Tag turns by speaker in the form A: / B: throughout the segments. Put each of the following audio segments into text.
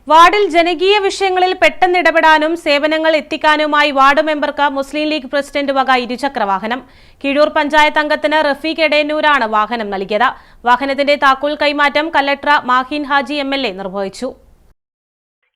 A: വാർഡിൽ ജനകീയ വിഷയങ്ങളിൽ പെട്ടെന്ന് ഇടപെടാനും സേവനങ്ങൾ എത്തിക്കാനുമായി വാർഡ് മെമ്പർക്ക് മുസ്ലിം ലീഗ് പ്രസിഡന്റ് വക ഇരുചക്ര വാഹനം. കീഴൂർ പഞ്ചായത്ത് അംഗത്തിന് റഫീഖ് എടയന്നൂരാണ് വാഹനം നൽകിയത്. വാഹനത്തിന്റെ താക്കോൽ കൈമാറ്റം കലക്ടർ മാഹിൻ ഹാജി MLA നിർവഹിച്ചു.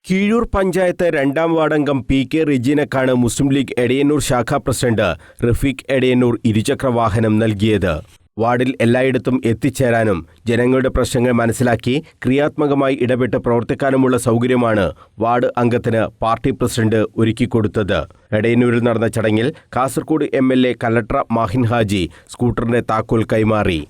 B: കീഴൂർ പഞ്ചായത്ത് 2ാം വാർഡംഗം PK റിജീനക്കാണ് മുസ്ലിം ലീഗ് എടയന്നൂർ ശാഖാ പ്രസിഡന്റ് റഫീഖ് എടയന്നൂർ ഇരുചക്ര വാഹനം നൽകിയത്. വാർഡിൽ എല്ലായിടത്തും എത്തിച്ചേരാനും ജനങ്ങളുടെ പ്രശ്നങ്ങൾ മനസ്സിലാക്കി ക്രിയാത്മകമായി ഇടപെട്ട് പ്രവർത്തിക്കാനുമുള്ള സൗകര്യമാണ് വാർഡ് അംഗത്തിന് പാർട്ടി പ്രസിഡന്റ് ഒരുക്കിക്കൊടുത്തത്. എടയന്നൂരിൽ നടന്ന ചടങ്ങിൽ കാസർഗോഡ് MLA കലക്ടർ മാഹിൻ ഹാജി സ്കൂട്ടറിന്റെ താക്കോൽ കൈമാറി.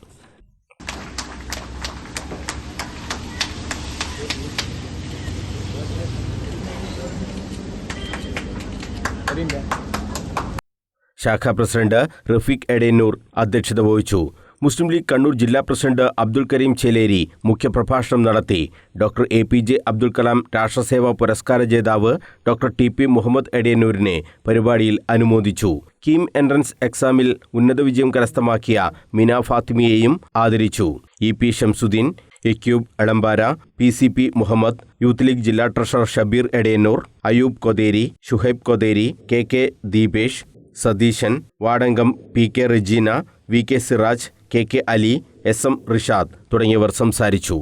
B: ശാഖാ പ്രസിഡന്റ് റഫീഖ് എടയന്നൂർ അധ്യക്ഷത വഹിച്ചു. മുസ്ലിം ലീഗ് കണ്ണൂർ ജില്ലാ പ്രസിഡന്റ് അബ്ദുൽ കരീം ചേലേരി മുഖ്യപ്രഭാഷണം നടത്തി. ഡോക്ടർ APJ അബ്ദുൽ കലാം രാഷ്ട്രസേവാ പുരസ്കാര ജേതാവ് ഡോക്ടർ TP മുഹമ്മദ് എടയന്നൂരിനെ പരിപാടിയിൽ അനുമോദിച്ചു. കീം എൻട്രൻസ് എക്സാമിൽ ഉന്നത വിജയം കരസ്ഥമാക്കിയ മിന ഫാത്തിമയെയും ആദരിച്ചു. EP ഷംസുദ്ദീൻ, എക്യൂബ് Elambara, PCP Muhammad, youth league ജില്ലാ ട്രഷറർ ഷബീർ എടയന്നൂർ, അയൂബ് കൊതേരി, ഷുഹൈബ് കൊതേരി, KK ദീപേഷ്, സതീശൻ, വാർഡംഗം PK Rijeena, VK Siraj, KK Ali, SM Rishad തുടങ്ങിയവർ സംസാരിച്ചു.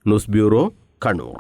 B: News bureau, Kannur.